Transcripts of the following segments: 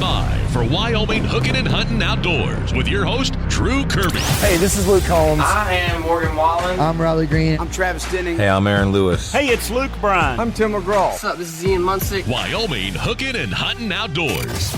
by for Wyoming Hookin Huntin Outdoors with your host, Drew Kirby. Hey, this is Luke Holmes. I am Morgan Wallen. I'm Riley Green. I'm Travis Denning. Hey, I'm Aaron Lewis. Hey, it's Luke Bryan. I'm Tim McGraw. What's up? This is Ian Munsick. Wyoming Hookin Huntin Outdoors.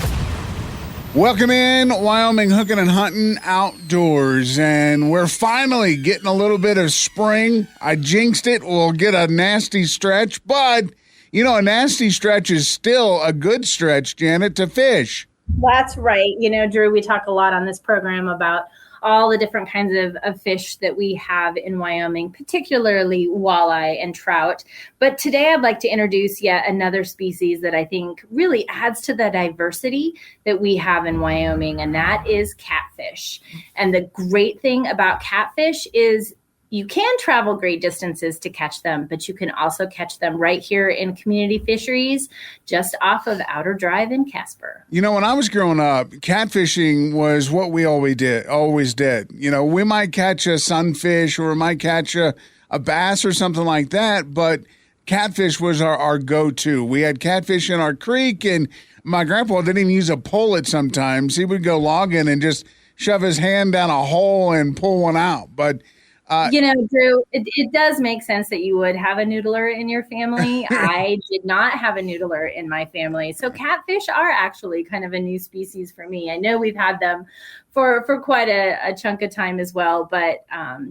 Welcome in, Wyoming Hookin Huntin Outdoors, and we're finally getting a little bit of spring. I jinxed it. We'll get a nasty stretch, but, you know, a nasty stretch is still a good stretch, Janet, to fish. That's right. You know, Drew, we talk a lot on this program about all the different kinds of fish that we have in Wyoming, particularly walleye and trout. But today I'd like to introduce yet another species that I think really adds to the diversity that we have in Wyoming, and that is catfish. And the great thing about catfish is you can travel great distances to catch them, but you can also catch them right here in community fisheries just off of Outer Drive in Casper. You know, when I was growing up, catfishing was what we always did. You know, we might catch a sunfish or we might catch a bass or something like that, but catfish was our go-to. We had catfish in our creek, and my grandpa didn't even use a pullet sometimes. He would go logging and just shove his hand down a hole and pull one out. But you know, Drew, it does make sense that you would have a noodler in your family. I did not have a noodler in my family. So catfish are actually kind of a new species for me. I know we've had them for quite a chunk of time as well. But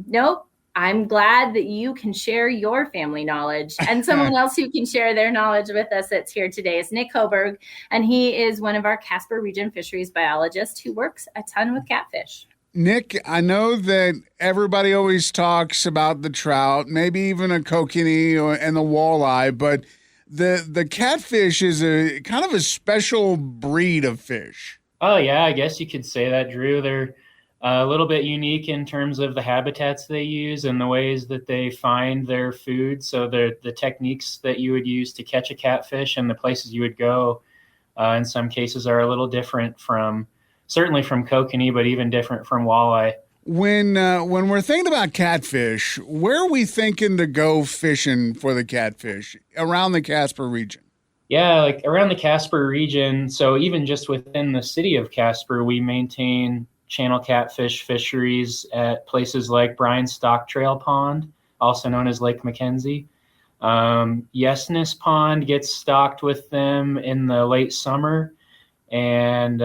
nope, I'm glad that you can share your family knowledge. And someone else who can share their knowledge with us that's here today is Nick Hoberg. And he is one of our Casper Region fisheries biologists who works a ton with catfish. Nick, I know that everybody always talks about the trout, maybe even a kokanee and the walleye, but the catfish is a kind of a special breed of fish. Oh, yeah, I guess you could say that, Drew. They're a little bit unique in terms of the habitats they use and the ways that they find their food. So the techniques that you would use to catch a catfish and the places you would go in some cases are a little different certainly from kokanee, but even different from walleye. When we're thinking about catfish, where are we thinking to go fishing for the catfish around the Casper region? Yeah, like around the Casper region. So even just within the city of Casper, we maintain channel catfish fisheries at places like Bryan Stock Trail Pond, also known as Lake McKenzie. Yesness Pond gets stocked with them in the late summer, and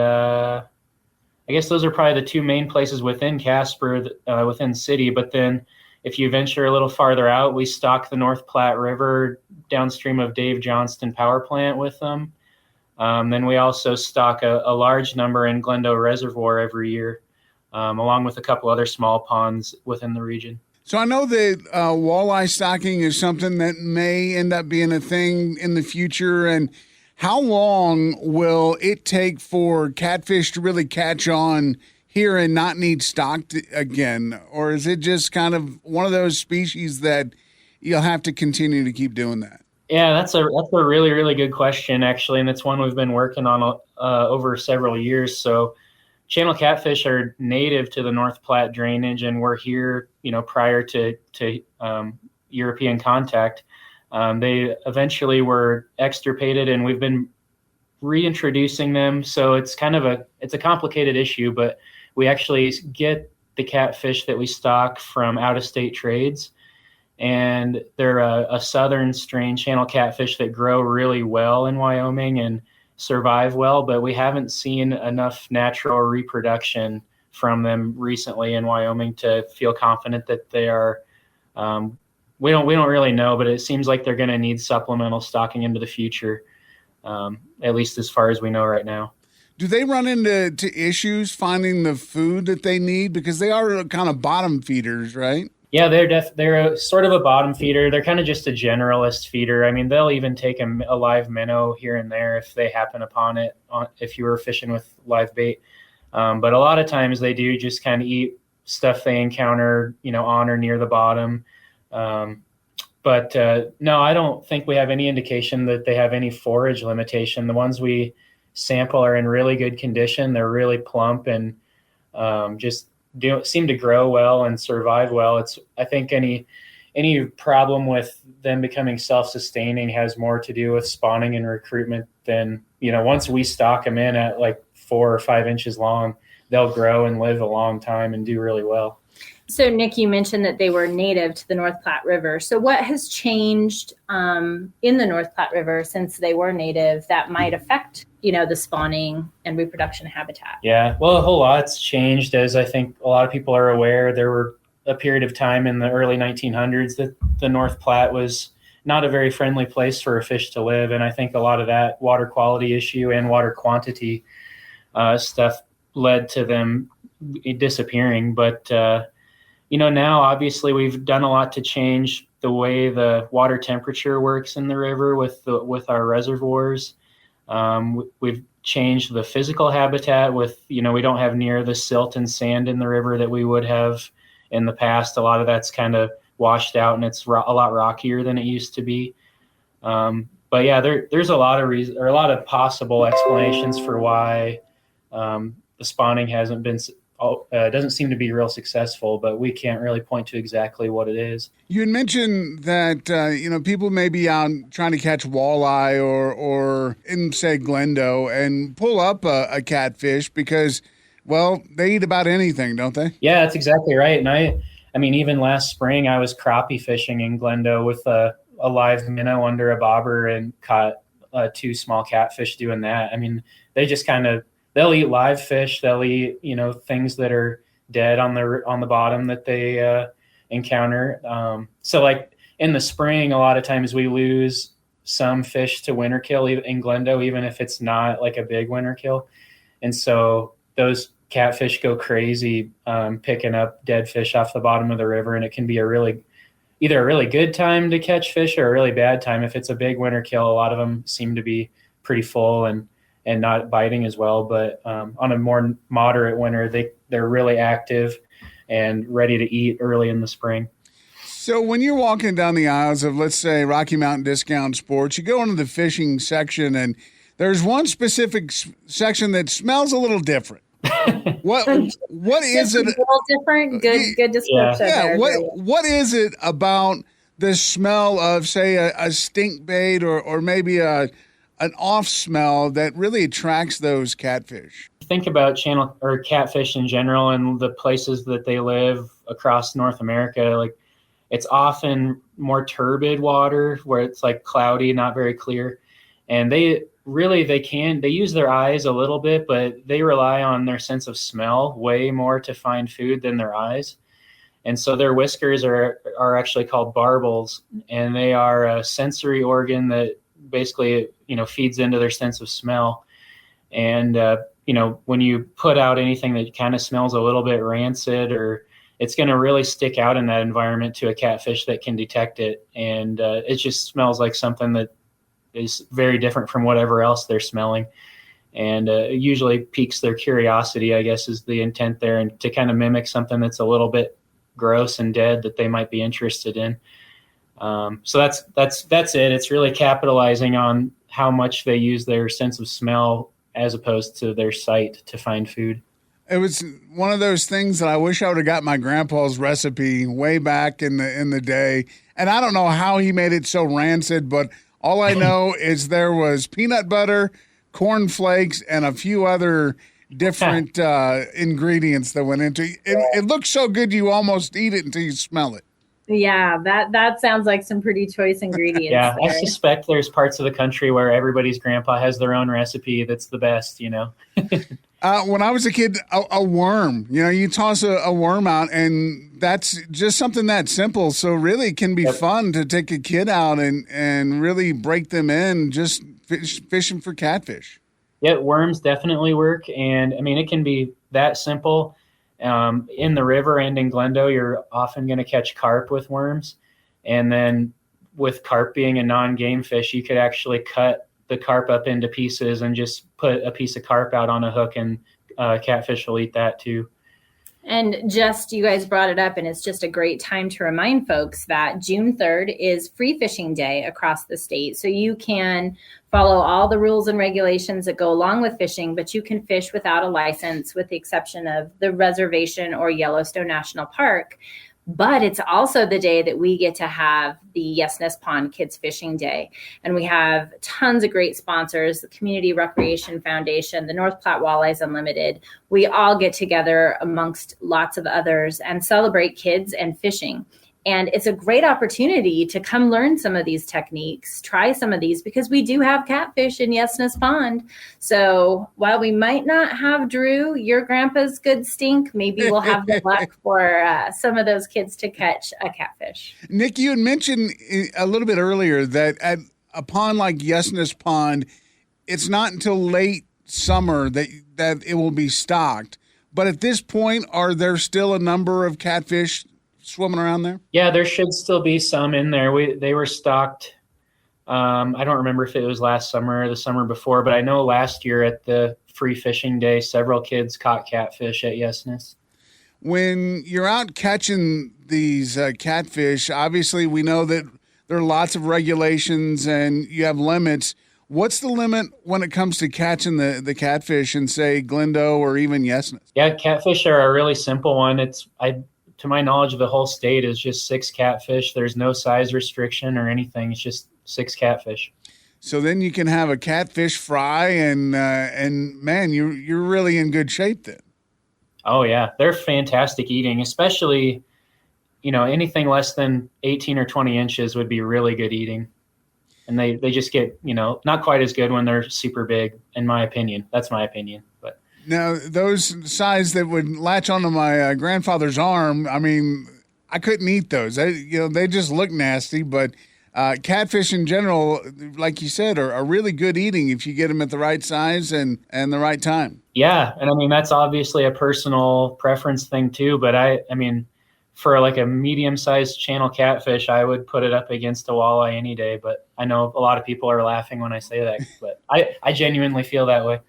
I guess those are probably the two main places within Casper, within city. But then if you venture a little farther out, we stock the North Platte River downstream of Dave Johnston Power Plant with them. Then we also stock a large number in Glendale Reservoir every year, along with a couple other small ponds within the region. So I know that walleye stocking is something that may end up being a thing in the future. And how long will it take for catfish to really catch on here and not need stocked again? Or is it just kind of one of those species that you'll have to continue to keep doing that? Yeah, that's a really, really good question, actually. And it's one we've been working on over several years. So channel catfish are native to the North Platte drainage, and we're here, you know, prior to European contact. They eventually were extirpated, and we've been reintroducing them. So it's kind of it's a complicated issue, but we actually get the catfish that we stock from out-of-state trades, and they're a southern strain channel catfish that grow really well in Wyoming and survive well, but we haven't seen enough natural reproduction from them recently in Wyoming to feel confident that they are we don't really know, but it seems like they're going to need supplemental stocking into the future, at least as far as we know right now. Do they run into issues finding the food that they need? Because they are kind of bottom feeders, right? Yeah, they're sort of a bottom feeder. They're kind of just a generalist feeder. I mean, they'll even take a live minnow here and there if they happen upon it, if you were fishing with live bait. But a lot of times they do just kind of eat stuff they encounter, you know, on or near the bottom. But no, I don't think we have any indication that they have any forage limitation. The ones we sample are in really good condition. They're really plump and just seem to grow well and survive well. I think any any problem with them becoming self-sustaining has more to do with spawning and recruitment than, once we stock them in at like 4 or 5 inches long, they'll grow and live a long time and do really well. So Nick, you mentioned that they were native to the North Platte River. So what has changed in the North Platte River since they were native that might affect, the spawning and reproduction habitat? Yeah, well, a whole lot's changed. As I think a lot of people are aware, there were a period of time in the early 1900s that the North Platte was not a very friendly place for a fish to live. And I think a lot of that water quality issue and water quantity stuff led to them disappearing. But, now obviously we've done a lot to change the way the water temperature works in the river with our reservoirs. We've changed the physical habitat with, we don't have near the silt and sand in the river that we would have in the past. A lot of that's kind of washed out and it's a lot rockier than it used to be. But yeah, there's a lot of reasons, or a lot of possible explanations for why the spawning hasn't been, doesn't seem to be real successful, but we can't really point to exactly what it is. You had mentioned that, people may be out trying to catch walleye or in, say, Glendo and pull up a catfish because, well, they eat about anything, don't they? Yeah, that's exactly right. And I mean, even last spring, I was crappie fishing in Glendo with a live minnow under a bobber and caught 2 small catfish doing that. I mean, they just they'll eat live fish. They'll eat, things that are dead on the bottom that they encounter. So like in the spring, a lot of times we lose some fish to winter kill in Glendo, even if it's not like a big winter kill. And so those catfish go crazy picking up dead fish off the bottom of the river. And it can be either a really good time to catch fish or a really bad time. If it's a big winter kill, a lot of them seem to be pretty full and not biting as well. But on a more moderate winter, they're really active and ready to eat early in the spring. So when you're walking down the aisles of, let's say, Rocky Mountain Discount Sports, you go into the fishing section and there's one specific section that smells a little different. What is it? A little different. Good description. Yeah. There, What is it about the smell of, say, a stink bait or maybe an off smell that really attracts those catfish? Think about channel or catfish in general and the places that they live across North America. Like it's often more turbid water where it's like cloudy, not very clear, and they use their eyes a little bit, but they rely on their sense of smell way more to find food than their eyes. And so their whiskers are actually called barbels, and they are a sensory organ that basically, feeds into their sense of smell. And, when you put out anything that kind of smells a little bit rancid, or it's going to really stick out in that environment to a catfish that can detect it. And it just smells like something that is very different from whatever else they're smelling. And it usually piques their curiosity, I guess, is the intent there, and to kind of mimic something that's a little bit gross and dead that they might be interested in. So that's it. It's really capitalizing on how much they use their sense of smell as opposed to their sight to find food. It was one of those things that I wish I would have got my grandpa's recipe way back in the day. And I don't know how he made it so rancid, but all I know is there was peanut butter, corn flakes, and a few other different ingredients that went into it. It looks so good you almost eat it until you smell it. Yeah, that sounds like some pretty choice ingredients. Yeah, there. I suspect there's parts of the country where everybody's grandpa has their own recipe that's the best, When I was a kid, a worm, you toss a worm out, and that's just something that simple. So really it can be fun to take a kid out and really break them in just fishing for catfish. Yeah, worms definitely work. And I mean, it can be that simple. In the river and in Glendo, you're often going to catch carp with worms. And then with carp being a non-game fish, you could actually cut the carp up into pieces and just put a piece of carp out on a hook, and catfish will eat that too. And just, you guys brought it up, and it's just a great time to remind folks that June 3rd is Free Fishing Day across the state. So you can follow all the rules and regulations that go along with fishing, but you can fish without a license with the exception of the reservation or Yellowstone National Park. But it's also the day that we get to have the Yes Nest Pond Kids Fishing Day. And we have tons of great sponsors, the Community Recreation Foundation, the North Platte Walleyes Unlimited. We all get together amongst lots of others and celebrate kids and fishing. And it's a great opportunity to come learn some of these techniques, try some of these, because we do have catfish in Yes Nest Pond. So while we might not have Drew, your grandpa's good stink, maybe we'll have the luck for some of those kids to catch a catfish. Nick, you had mentioned a little bit earlier that at a pond like Yes Nest Pond, it's not until late summer that it will be stocked. But at this point, are there still a number of catfish swimming around there? Yeah, there should still be some in there. They were stocked. I don't remember if it was last summer or the summer before, but I know last year at the free fishing day, several kids caught catfish at Yes Nest. When you're out catching these catfish, obviously we know that there are lots of regulations and you have limits. What's the limit when it comes to catching the catfish in, say, Glendo or even Yes Nest? Yeah, catfish are a really simple one. To my knowledge, the whole state is just 6 catfish. There's no size restriction or anything. It's just 6 catfish. So then you can have a catfish fry, and man, you're really in good shape then. Oh yeah, they're fantastic eating, especially, anything less than 18 or 20 inches would be really good eating. And they just get, not quite as good when they're super big, in my opinion. That's my opinion, but. Now, those size that would latch onto my grandfather's arm, I mean, I couldn't eat those. They just look nasty, but catfish in general, like you said, are really good eating if you get them at the right size and the right time. Yeah, and I mean, that's obviously a personal preference thing too, but I mean, for like a medium-sized channel catfish, I would put it up against a walleye any day, but I know a lot of people are laughing when I say that, but I genuinely feel that way.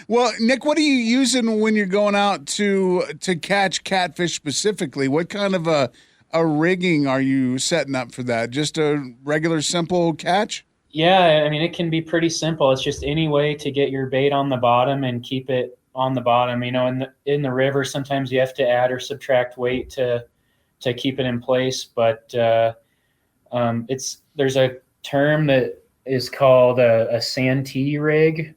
Well, Nick, what are you using when you're going out to catch catfish specifically? What kind of a rigging are you setting up for that? Just a regular simple catch? Yeah, I mean, it can be pretty simple. It's just any way to get your bait on the bottom and keep it on the bottom. In the river, sometimes you have to add or subtract weight to keep it in place. But there's a term that is called a Santee rig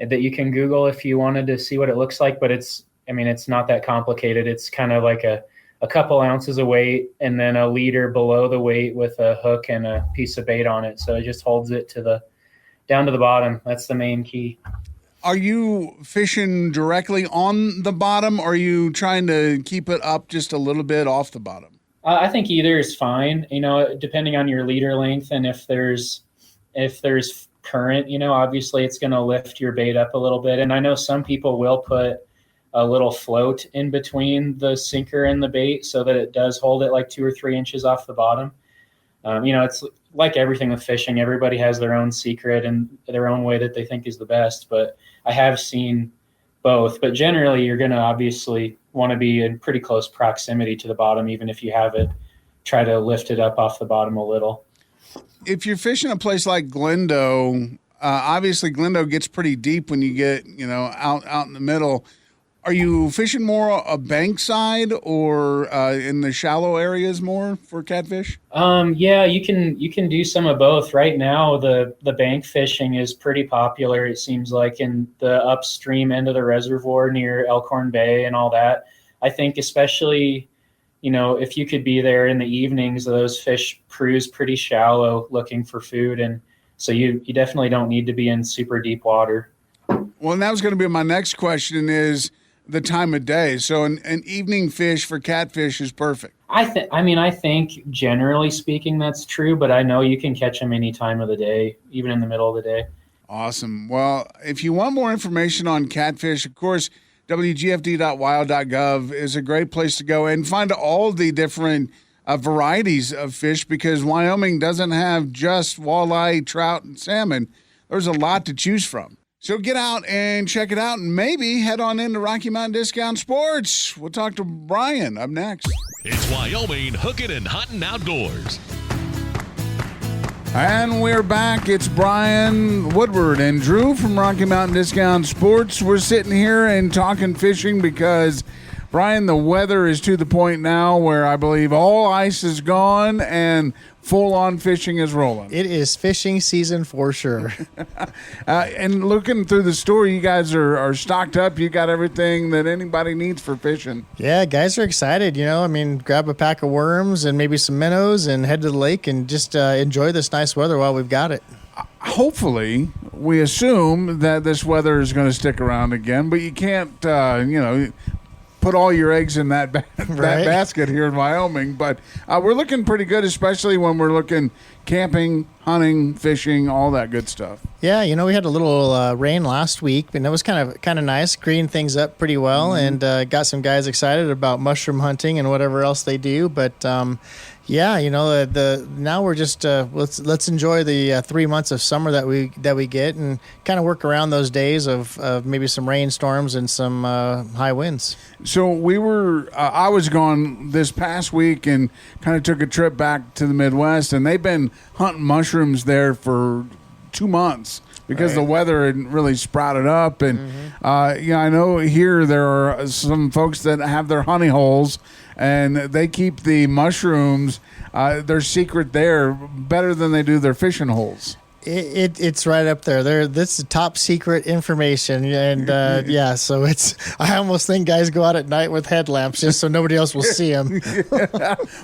that you can Google if you wanted to see what it looks like. But it's not that complicated. It's kind of like a couple ounces of weight and then a leader below the weight with a hook and a piece of bait on it. So it just holds it down to the bottom. That's the main key. Are you fishing directly on the bottom, or are you trying to keep it up just a little bit off the bottom? I think either is fine, depending on your leader length. And if there's current, obviously it's going to lift your bait up a little bit. And I know some people will put a little float in between the sinker and the bait so that it does hold it like 2 or 3 inches off the bottom. It's like everything with fishing. Everybody has their own secret and their own way that they think is the best, but I have seen both. But generally, you're going to obviously want to be in pretty close proximity to the bottom, even if you have it, try to lift it up off the bottom a little. If you're fishing a place like Glendo, obviously Glendo gets pretty deep when you get, out in the middle. Are you fishing more a bank side or in the shallow areas more for catfish? Yeah, you can do some of both. Right now, the bank fishing is pretty popular. It seems like in the upstream end of the reservoir near Elkhorn Bay and all that. I think especially, if you could be there in the evenings, those fish cruise pretty shallow looking for food, and so you definitely don't need to be in super deep water. Well, and that was going to be my next question is the time of day. So an evening fish for catfish is perfect. I think generally speaking that's true, but I know you can catch them any time of the day, even in the middle of the day. Awesome. Well, if you want more information on catfish, of course, wgfd.wild.gov is a great place to go and find all the different varieties of fish, because Wyoming doesn't have just walleye, trout, and salmon. There's a lot to choose from. So get out and check it out, and maybe head on into Rocky Mountain Discount Sports. We'll talk to Brian up next. It's Wyoming Hookin Huntin Outdoors. And we're back. It's Brian Woodward and Drew from Rocky Mountain Discount Sports. We're sitting here and talking fishing because Brian, the weather is to the point now where I believe all ice is gone and full-on fishing is rolling. It is fishing season for sure. And looking through the store, you guys are stocked up. You got everything that anybody needs for fishing. Yeah, guys are excited. Grab a pack of worms and maybe some minnows and head to the lake and just enjoy this nice weather while we've got it. Hopefully, we assume that this weather is going to stick around again, but you can't, put all your eggs in that that basket here in Wyoming. But we're looking pretty good, especially when we're looking camping, hunting, fishing, all that good stuff. Yeah, we had a little rain last week, and it was kind of nice, greened things up pretty well, and got some guys excited about mushroom hunting and whatever else they do. But now we're just let's enjoy the 3 months of summer that we get, and kind of work around those days of maybe some rainstorms and some high winds. So I was gone this past week and kind of took a trip back to the Midwest, and they've been hunting mushrooms there for 2 months because the weather had really sprouted up. And I know here there are some folks that have their honey holes, and they keep the mushrooms, their secret there, better than they do their fishing holes. It's right up there. This is top secret information, and so I almost think guys go out at night with headlamps just so nobody else will see them.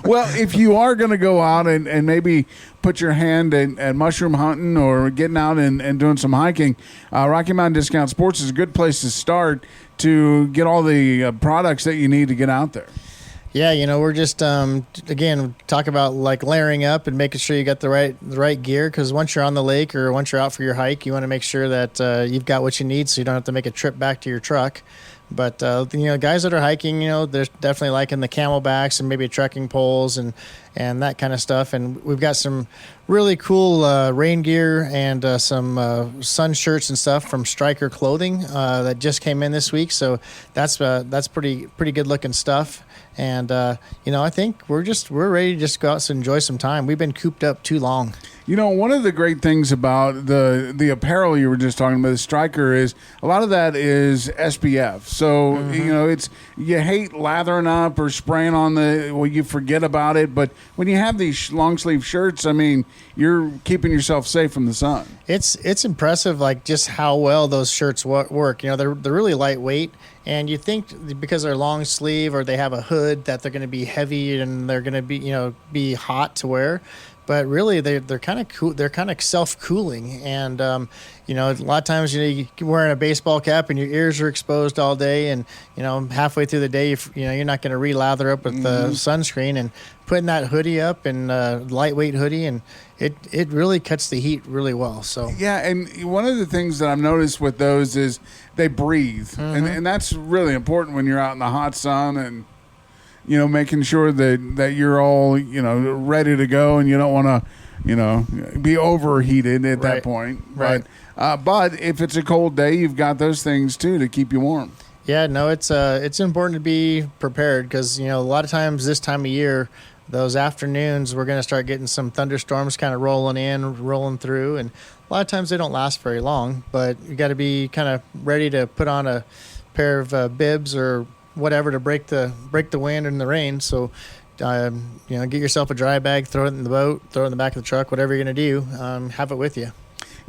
Well, if you are going to go out and maybe put your hand at mushroom hunting or getting out and doing some hiking, Rocky Mountain Discount Sports is a good place to start to get all the products that you need to get out there. Yeah, we're just again talk about like layering up and making sure you got the right gear, because once you're on the lake or once you're out for your hike, you want to make sure that you've got what you need so you don't have to make a trip back to your truck. But guys that are hiking, they're definitely liking the camelbacks and maybe trekking poles and that kind of stuff. And we've got some really cool rain gear and some sun shirts and stuff from Striker Clothing that just came in this week. So that's pretty good looking stuff. And I think we're ready to just go out and enjoy some time. We've been cooped up too long. One of the great things about the apparel you were just talking about, the Striker, is a lot of that is SPF. So, you hate lathering up or spraying on you forget about it. But when you have these long sleeve shirts, you're keeping yourself safe from the sun. It's impressive, like just how well those shirts work. They're really lightweight. And you think because they're long sleeve or they have a hood that they're going to be heavy and they're going to be hot to wear, but really they're kind of cool. They're kind of self-cooling, and a lot of times you're wearing a baseball cap and your ears are exposed all day, and halfway through the day you're not going to re-lather up with the sunscreen, and putting that hoodie up and lightweight hoodie, and it really cuts the heat really well. So yeah, and one of the things that I've noticed with those is they breathe, and that's really important when you're out in the hot sun and making sure that you're all ready to go, and you don't want to be overheated at that point. Right. But if it's a cold day, you've got those things too to keep you warm. Yeah, no, it's important to be prepared, because a lot of times this time of year, those afternoons, we're going to start getting some thunderstorms kind of rolling through, and a lot of times they don't last very long, but you got to be kind of ready to put on a pair of bibs or whatever to break the wind and the rain. So get yourself a dry bag, throw it in the boat, throw it in the back of the truck, whatever you're going to do, have it with you.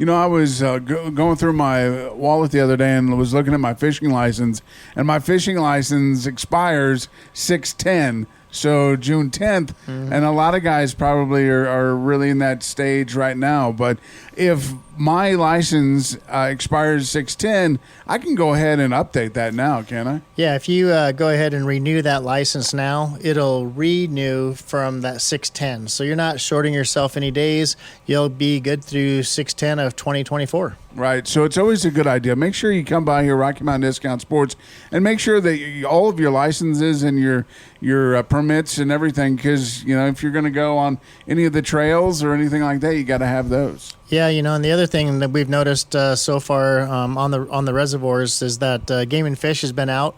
I was going through my wallet the other day and was looking at my fishing license, and my fishing license expires 6/10. So June 10th, and a lot of guys probably are really in that stage right now. But if my license expires 6/10, I can go ahead and update that now, can I? Yeah, if you go ahead and renew that license now, it'll renew from that 6/10. So you're not shorting yourself any days. You'll be good through 6/10 of 2024. Right. So it's always a good idea. Make sure you come by here, Rocky Mountain Discount Sports, and make sure that all of your licenses and your permits and everything, because, if you're going to go on any of the trails or anything like that, you got to have those. Yeah, and the other thing that we've noticed so far on the reservoirs is that Game and Fish has been out.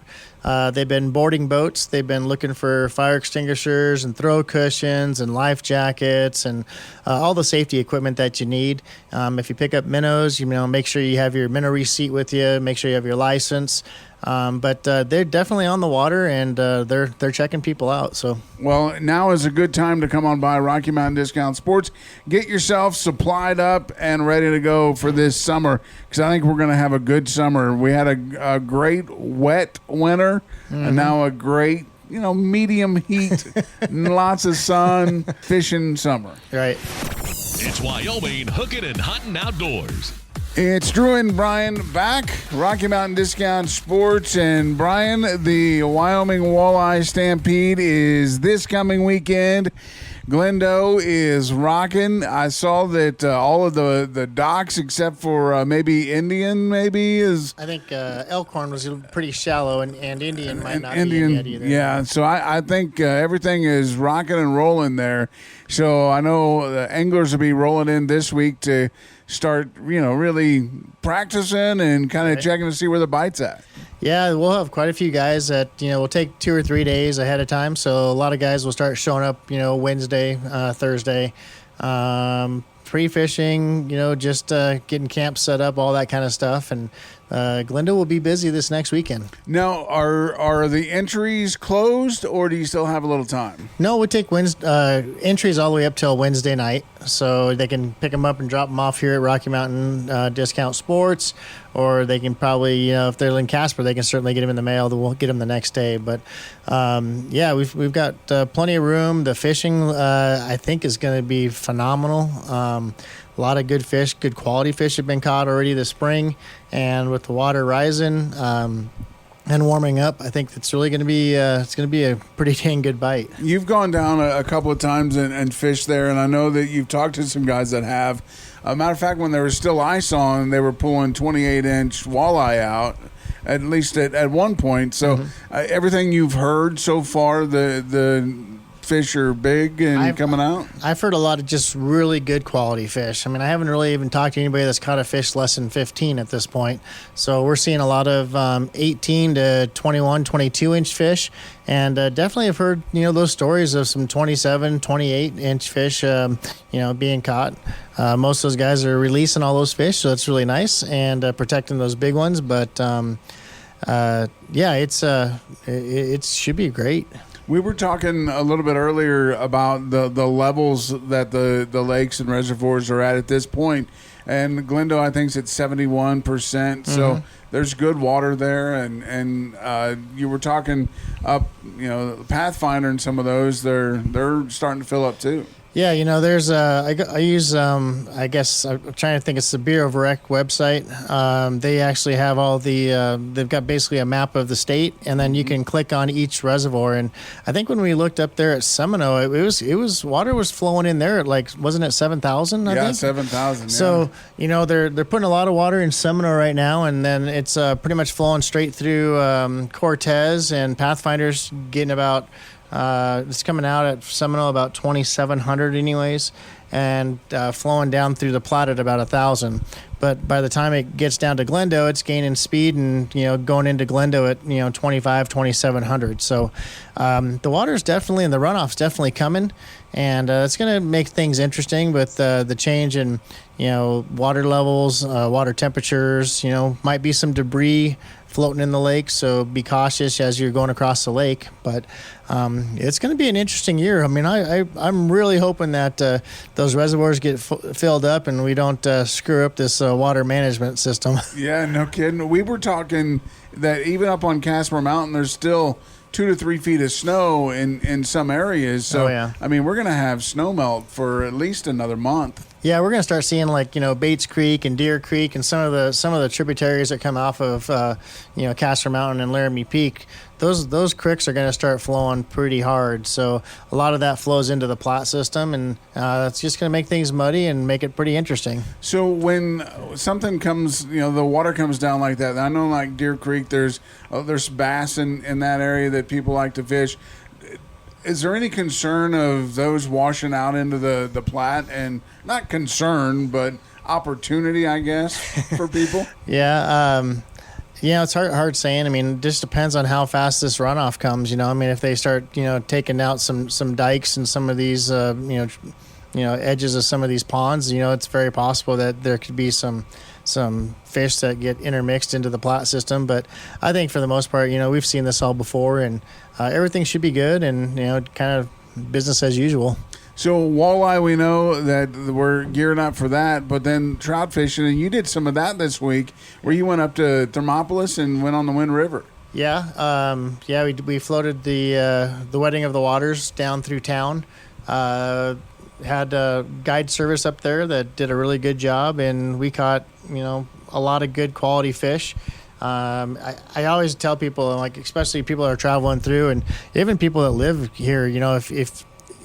They've been boarding boats. They've been looking for fire extinguishers and throw cushions and life jackets and all the safety equipment that you need. If you pick up minnows, make sure you have your minnow receipt with you. Make sure you have your license. But they're definitely on the water, and they're checking people out. So, well, now is a good time to come on by Rocky Mountain Discount Sports. Get yourself supplied up and ready to go for this summer, because I think we're going to have a good summer. We had a great wet winter, and now a great medium heat, lots of sun, fishing summer. right. It's Wyoming Hookin and Huntin Outdoors. It's Drew and Brian back, Rocky Mountain Discount Sports. And Brian, the Wyoming Walleye Stampede is this coming weekend. Glendo is rocking. I saw that all of the docks, except for maybe Indian, is. I think Elkhorn was pretty shallow, and Indian might not be in yet either. Yeah, so I think everything is rocking and rolling there. So I know the anglers will be rolling in this week to start, really practicing and kind of checking to see where the bite's at. Yeah, we'll have quite a few guys that, we'll take 2 or 3 days ahead of time. So a lot of guys will start showing up, Wednesday, Thursday, pre-fishing, just getting camp set up, all that kind of stuff. And Glenda will be busy this next weekend. Now, are the entries closed, or do you still have a little time? No, we take entries all the way up till Wednesday night, so they can pick them up and drop them off here at Rocky Mountain Discount Sports, or they can probably, if they're in Casper, they can certainly get them in the mail. We'll get them the next day. But we've got plenty of room. The fishing, I think, is going to be phenomenal. A lot of good fish, good quality fish have been caught already this spring, and with the water rising and warming up, I think it's really going to be a pretty dang good bite. You've gone down a couple of times and fished there, and I know that you've talked to some guys that have. Matter of fact, when there was still ice on, they were pulling 28-inch walleye out, at least at one point. So everything you've heard so far, the fish are big and coming out? I've heard a lot of just really good quality fish. I mean, I haven't really even talked to anybody that's caught a fish less than 15 at this point. So we're seeing a lot of 18 to 21, 22-inch fish. And definitely have heard, those stories of some 27, 28-inch fish, being caught. Most of those guys are releasing all those fish, so that's really nice, and protecting those big ones. But, it should be great. We were talking a little bit earlier about the levels that the lakes and reservoirs are at this point. And Glendo, I think, is at 71%. So there's good water there. And you were talking up, Pathfinder and some of those, they're starting to fill up too. Yeah, there's I use I guess I'm trying to think, it's the Bureau of Rec website. They actually have all the they've got basically a map of the state, and then you can click on each reservoir. And I think when we looked up there at Seminole, it was water was flowing in there at wasn't it 7,000? I think 7,000. Yeah. So they're putting a lot of water in Seminole right now, and then it's pretty much flowing straight through Cortez, and Pathfinder's getting about. It's coming out at Seminole about 2,700 anyways, and flowing down through the Platte at about 1,000. But by the time it gets down to Glendo, it's gaining speed and, going into Glendo at, 2,700. So the water's definitely, and the runoff's definitely coming. And it's going to make things interesting with the change in, water levels, water temperatures, might be some debris floating in the lake, so be cautious as you're going across the lake. But it's going to be an interesting year. I mean, I'm really hoping that those reservoirs get filled up and we don't screw up this water management system. Yeah, no kidding. We were talking that even up on Casper Mountain, there's still 2 to 3 feet of snow in some areas. So, I mean, we're going to have snow melt for at least another month. Yeah, we're going to start seeing Bates Creek and Deer Creek and some of the tributaries that come off of Casper Mountain and Laramie Peak. Those creeks are going to start flowing pretty hard. So a lot of that flows into the Platte system, and that's just going to make things muddy and make it pretty interesting. So when something comes, the water comes down like that, I know like Deer Creek, there's bass in that area that people like to fish. Is there any concern of those washing out into the Platte? And not concern, but opportunity, I guess, for people? Yeah, it's hard saying. I mean, it just depends on how fast this runoff comes. I mean, if they start, taking out some dikes and some of these, edges of some of these ponds, it's very possible that there could be some fish that get intermixed into the Platte system. But I think for the most part, we've seen this all before, and everything should be good, and kind of business as usual. So walleye, we know that we're gearing up for that, but then trout fishing, and you did some of that this week, where you went up to Thermopolis and went on the Wind River. Yeah, we floated the Wedding of the Waters down through town. Had a guide service up there that did a really good job, and we caught a lot of good quality fish. I always tell people, like, especially people that are traveling through, and even people that live here,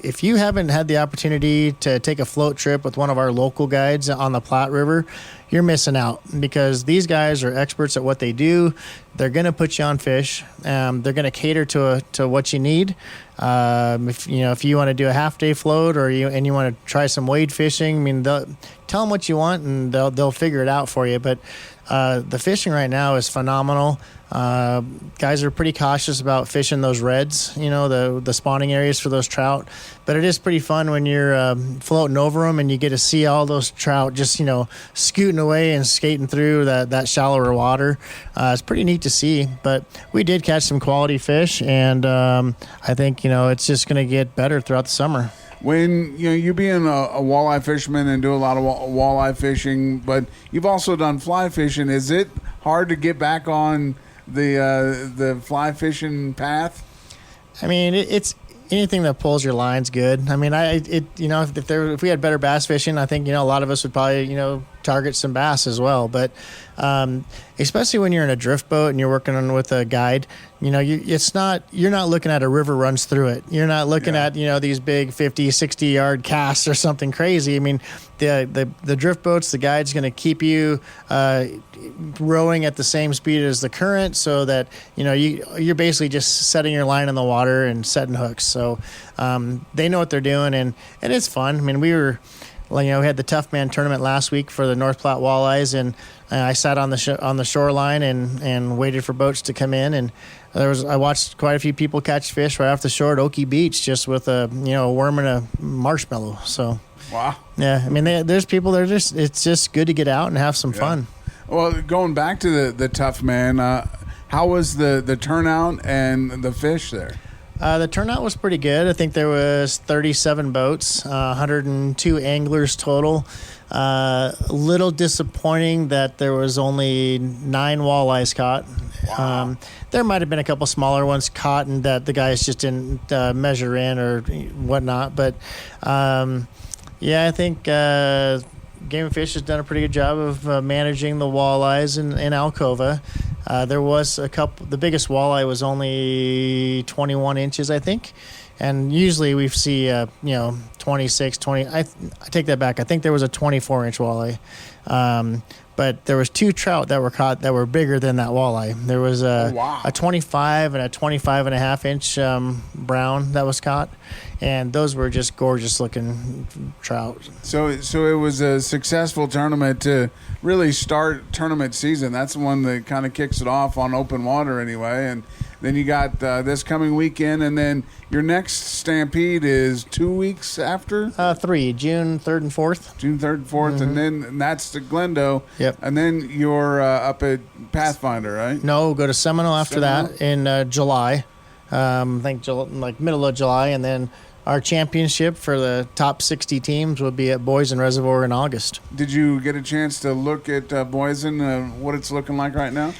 if you haven't had the opportunity to take a float trip with one of our local guides on the Platte River, you're missing out, because these guys are experts at what they do. They're going to put you on fish. They're going to cater to what you need. If you want to do a half day float, or you want to try some wade fishing, tell them what you want and they'll figure it out for you. But the fishing right now is phenomenal. Guys are pretty cautious about fishing those reds, the spawning areas for those trout. But it is pretty fun when you're floating over them and you get to see all those trout just, scooting away and skating through that shallower water. It's pretty neat to see. But we did catch some quality fish, and I think, it's just going to get better throughout the summer. When you being a walleye fisherman and do a lot of walleye fishing, but you've also done fly fishing, is it hard to get back on the fly fishing path? It's anything that pulls your line's good. If we had better bass fishing, I think a lot of us would probably target some bass as well. But especially when you're in a drift boat and you're working with a guide, you're not looking at a river runs through it. You're not looking at these big 50, 60 yard casts or something crazy. The drift boats, the guide's going to keep you rowing at the same speed as the current, so that you're basically just setting your line in the water and setting hooks. So they know what they're doing, and it's fun. We had the Tough Man tournament last week for the North Platte walleyes, and I sat on the shoreline and waited for boats to come in, and I watched quite a few people catch fish right off the shore at Okie Beach just with a worm and a marshmallow. So wow, yeah, there's people that it's just good to get out and have some fun. Well, going back to the Tough Man, how was the turnout and the fish there? The turnout was pretty good. I think there was 37 boats, 102 anglers total. Little disappointing that there was only 9 walleyes caught. Wow. There might have been a couple smaller ones caught, and that the guys just didn't measure in or whatnot. But I think Game and Fish has done a pretty good job of managing the walleyes in Alcova. There was a couple. The biggest walleye was only 21 inches, I think. And usually we see, 26, 20. I take that back. I think there was a 24-inch walleye. But there was 2 trout that were caught that were bigger than that walleye. There was a 25 and a 25.5-inch brown that was caught. And those were just gorgeous-looking trout. So it was a successful tournament to really start tournament season. That's the one that kind of kicks it off on open water anyway. And then you got this coming weekend, and then your next Stampede is 2 weeks after? 3, June 3rd and 4th. June 3rd and 4th, and that's to Glendo. Yep. And then you're up at Pathfinder, right? No, go to Seminole after that in July. I think middle of July, and then our championship for the top 60 teams will be at Boysen Reservoir in August. Did you get a chance to look at Boysen, what it's looking like right now?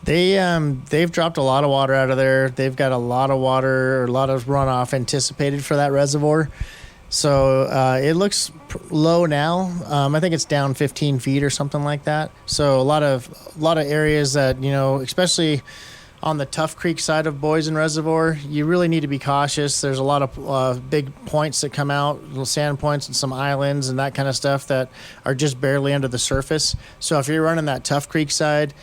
They've dropped a lot of water out of there. They've got a lot of water, a lot of runoff anticipated for that reservoir. So it looks low now. I think it's down 15 feet or something like that. So a lot of areas that, especially on the Tough Creek side of Boysen Reservoir, you really need to be cautious. There's a lot of big points that come out, little sand points and some islands and that kind of stuff that are just barely under the surface. So if you're running that Tough Creek side,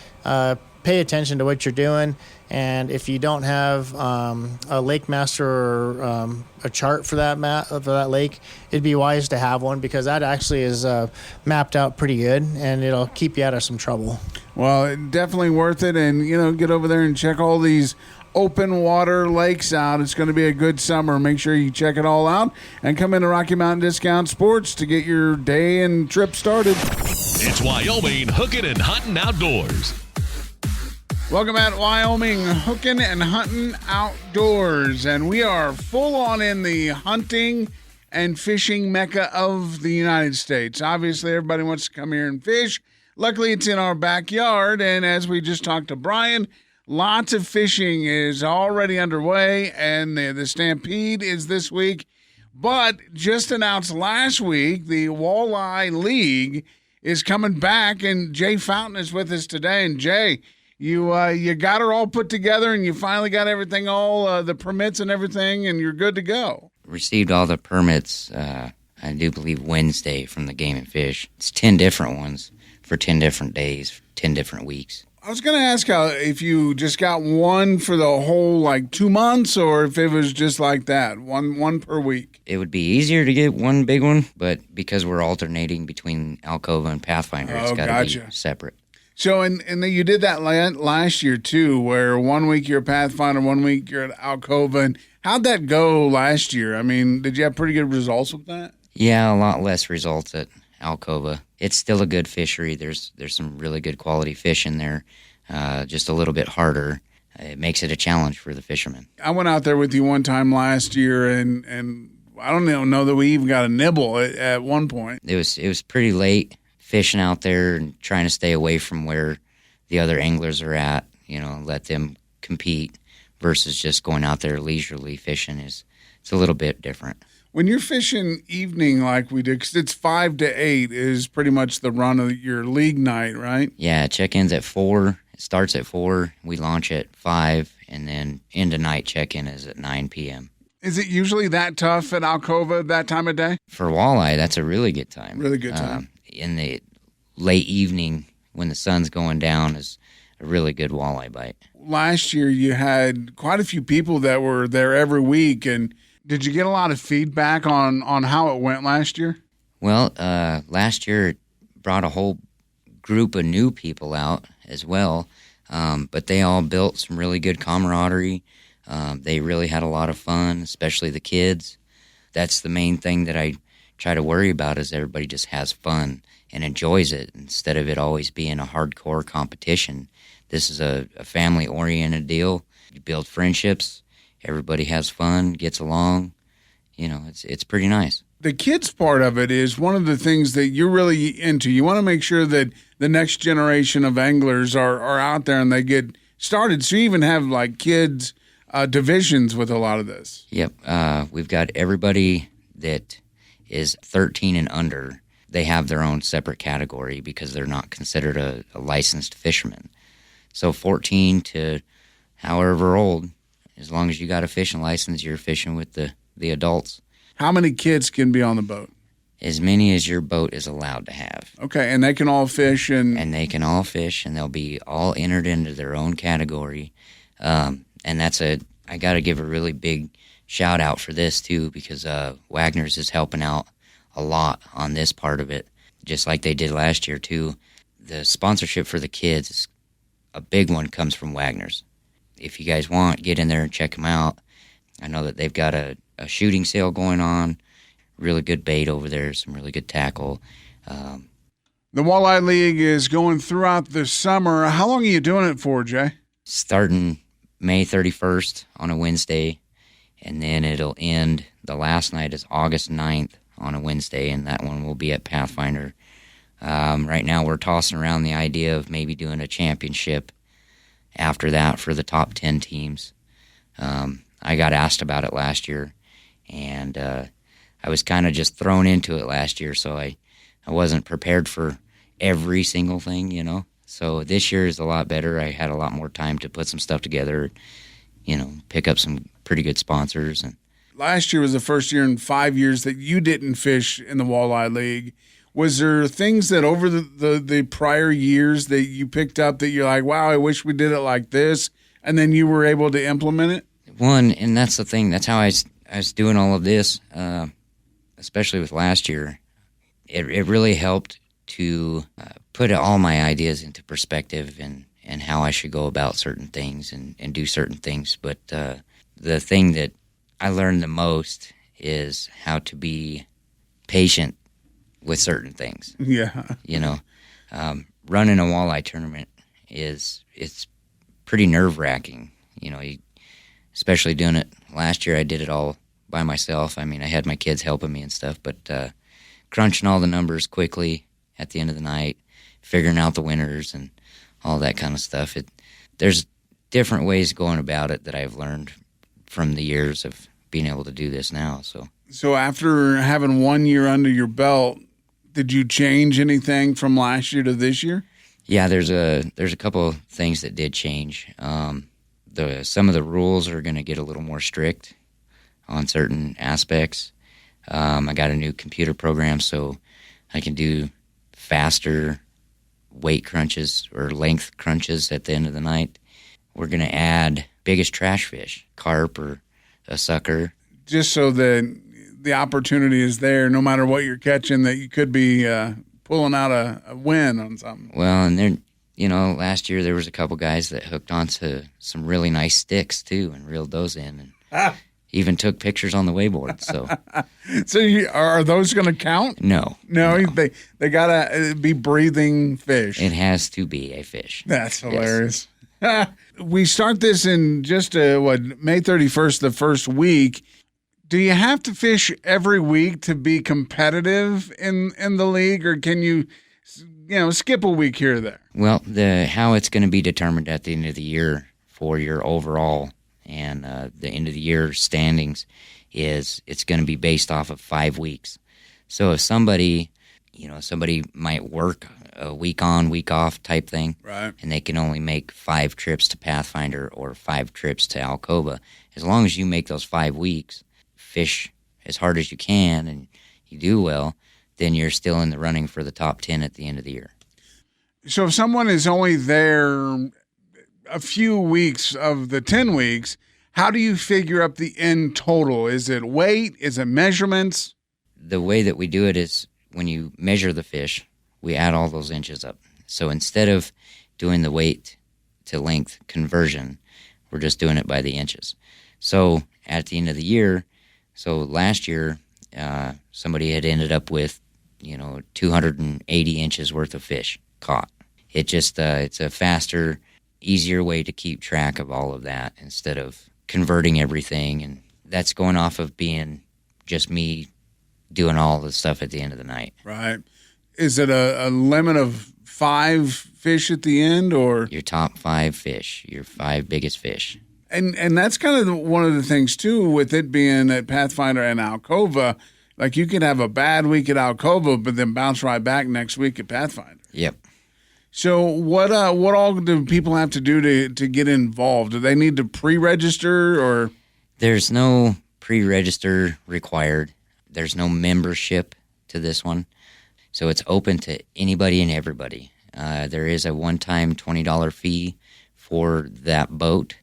pay attention to what you're doing. And if you don't have a lake master or a chart for that lake, it'd be wise to have one, because that actually is mapped out pretty good, and it'll keep you out of some trouble. Well, definitely worth it. And, get over there and check all these open water lakes out. It's going to be a good summer. Make sure you check it all out and come into Rocky Mountain Discount Sports to get your day and trip started. It's Wyoming Hookin and Huntin Outdoors. Welcome at Wyoming Hookin and Huntin Outdoors, and we are full on in the hunting and fishing mecca of the United States. Obviously, everybody wants to come here and fish. Luckily, it's in our backyard, and as we just talked to Brian, lots of fishing is already underway, and the Stampede is this week. But just announced last week, the Walleye League is coming back, and Jay Fountain is with us today. And Jay, you got her all put together, and you finally got everything, all the permits and everything, and you're good to go. Received all the permits, I do believe Wednesday from the Game and Fish. It's 10 different ones for 10 different days, 10 different weeks. I was going to ask if you just got one for the whole 2 months, or if it was just like that, one per week. It would be easier to get one big one, but because we're alternating between Alcova and Pathfinder, it's got to be separate. So, and you did that last year too, where 1 week you're at Pathfinder, 1 week you're at Alcova. And how'd that go last year? I mean, did you have pretty good results with that? Yeah, a lot less results at Alcova. It's still a good fishery. There's some really good quality fish in there, just a little bit harder. It makes it a challenge for the fishermen. I went out there with you one time last year, and I don't even know that we even got a nibble at one point. It was pretty late fishing out there and trying to stay away from where the other anglers are at, let them compete versus just going out there leisurely fishing. It's a little bit different. When you're fishing evening like we did, because it's 5 to 8 is pretty much the run of your league night, right? Yeah, check-in's at 4. It starts at 4. We launch at 5, and then end of night check-in is at 9 p.m. Is it usually that tough at Alcova that time of day? For walleye, that's a really good time. Really good time. In the late evening when the sun's going down is a really good walleye bite. Last year you had quite a few people that were there every week, and did you get a lot of feedback on how it went last year? Well, last year it brought a whole group of new people out as well, but they all built some really good camaraderie. They really had a lot of fun, especially the kids. That's the main thing that I try to worry about, is everybody just has fun and enjoys it instead of it always being a hardcore competition. This is a family-oriented deal. You build friendships. Everybody has fun, gets along. It's pretty nice. The kids part of it is one of the things that you're really into. You want to make sure that the next generation of anglers are out there and they get started. So you even have kids divisions with a lot of this. Yep. We've got everybody that is 13 and under. They have their own separate category because they're not considered a licensed fisherman. So 14 to however old, as long as you got a fishing license, you're fishing with the adults. How many kids can be on the boat? As many as your boat is allowed to have. Okay, and they can all fish? And they can all fish, and they'll be all entered into their own category. And I got to give a really big shout out for this, too, because Wagner's is helping out a lot on this part of it, just like they did last year, too. The sponsorship for the kids, a big one, comes from Wagner's. If you guys want, get in there and check them out. I know that they've got a shooting sale going on, really good bait over there, some really good tackle. The Walleye League is going throughout the summer. How long are you doing it for, Jay? Starting May 31st on a Wednesday, and then it'll end, the last night is August 9th on a Wednesday, and that one will be at Pathfinder. Right now we're tossing around the idea of maybe doing a championship after that for the top 10 teams. I got asked about it last year, and I was kind of just thrown into it last year, so I wasn't prepared for every single thing, So this year is a lot better. I had a lot more time to put some stuff together, pick up some pretty good sponsors. And last year was the first year in 5 years that you didn't fish in the Walleye League. Was there things that over the prior years that you picked up that you're like, wow, I wish we did it like this, and then you were able to implement it? One, and that's the thing, that's how I was doing all of this, especially with last year. It really helped to put all my ideas into perspective and and how I should go about certain things and do certain things. But the thing that I learned the most is how to be patient with certain things. Yeah. Running a walleye tournament it's pretty nerve-wracking. Especially doing it last year. I did it all by myself. I mean, I had my kids helping me and stuff, but crunching all the numbers quickly at the end of the night, figuring out the winners and all that kind of stuff. There's different ways going about it that I've learned from the years of being able to do this now. So after having 1 year under your belt, did you change anything from last year to this year? Yeah, there's a couple of things that did change. Some of the rules are going to get a little more strict on certain aspects. I got a new computer program, so I can do faster weight crunches or length crunches at the end of the night. We're going to add biggest trash fish, carp or a sucker. Just so that the opportunity is there, no matter what you're catching, that you could be pulling out a win on something. Well, and then, last year there was a couple guys that hooked onto some really nice sticks too and reeled those in and even took pictures on the wayboard. So, are those going to count? No. They gotta be breathing fish. It has to be a fish. That's hilarious. Yes. We start this in just May 31st, the first week. Do you have to fish every week to be competitive in the league, or can you skip a week here or there? Well, how it's going to be determined at the end of the year for your overall and the end of the year standings is it's going to be based off of 5 weeks. So if somebody might work a week on, week off type thing, right, and they can only make 5 trips to Pathfinder or 5 trips to Alcova, as long as you make those 5 weeks, fish as hard as you can, and you do well, then you're still in the running for the top 10 at the end of the year. So if someone is only there a few weeks of the 10 weeks, how do you figure up the end total? Is it weight? Is it measurements? The way that we do it is when you measure the fish, we add all those inches up. So instead of doing the weight to length conversion, we're just doing it by the inches. So at the end of the year, last year, somebody had ended up with, 280 inches worth of fish caught. It just, it's a faster, easier way to keep track of all of that instead of converting everything. And that's going off of being just me doing all the stuff at the end of the night. Right. Is it a limit of 5 fish at the end, or? Your top 5 fish, your 5 biggest fish. And that's kind of one of the things, too, with it being at Pathfinder and Alcova. Like, you could have a bad week at Alcova, but then bounce right back next week at Pathfinder. Yep. So what all do people have to do to get involved? Do they need to pre-register, or? There's no pre-register required. There's no membership to this one. So it's open to anybody and everybody. There is a one-time $20 fee for that boat.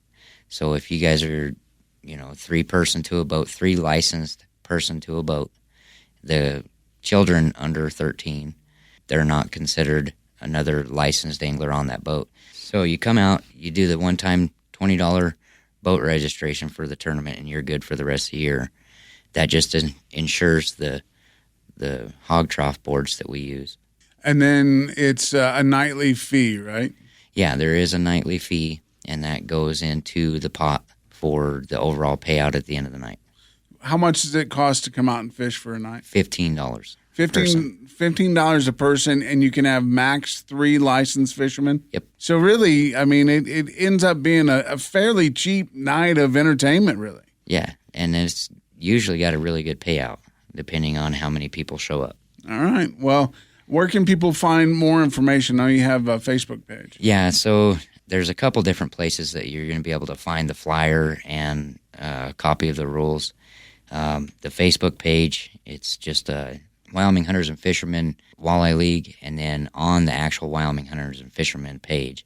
So if you guys are, 3 person to a boat, 3 licensed person to a boat, the children under 13, they're not considered another licensed angler on that boat. So you come out, you do the one-time $20 boat registration for the tournament, and you're good for the rest of the year. That just ensures the hog trough boards that we use. And then it's a nightly fee, right? Yeah, there is a nightly fee, and that goes into the pot for the overall payout at the end of the night. How much does it cost to come out and fish for a night? $15. $15 a person, and you can have max 3 licensed fishermen? Yep. So really, I mean, it ends up being a fairly cheap night of entertainment, really. Yeah, and it's usually got a really good payout, depending on how many people show up. All right. Well, where can people find more information? I know you have a Facebook page. Yeah, so there's a couple different places that you're going to be able to find the flyer and a copy of the rules. The Facebook page, it's just Wyoming Hunters and Fishermen Walleye League, and then on the actual Wyoming Hunters and Fishermen page,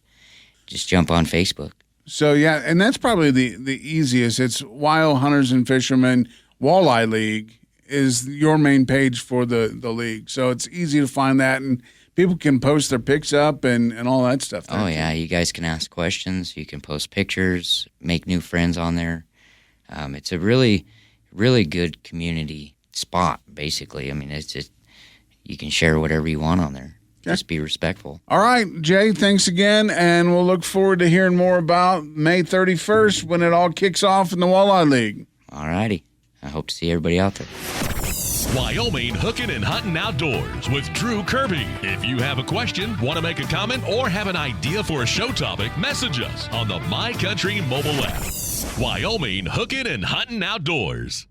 just jump on Facebook. So, yeah, and that's probably the easiest. It's Wyoming Hunters and Fishermen Walleye League is your main page for the league. So it's easy to find that, and people can post their pics up and all that stuff. Oh, yeah. You guys can ask questions. You can post pictures, make new friends on there. It's a really, really good community spot, basically. I mean, it's just, you can share whatever you want on there. Okay. Just be respectful. All right, Jay, thanks again, and we'll look forward to hearing more about May 31st when it all kicks off in the Walleye League. All righty. I hope to see everybody out there. Wyoming Hookin and Huntin Outdoors with Drew Kirby. If you have a question, want to make a comment, or have an idea for a show topic, message us on the My Country mobile app. Wyoming Hookin and Huntin Outdoors.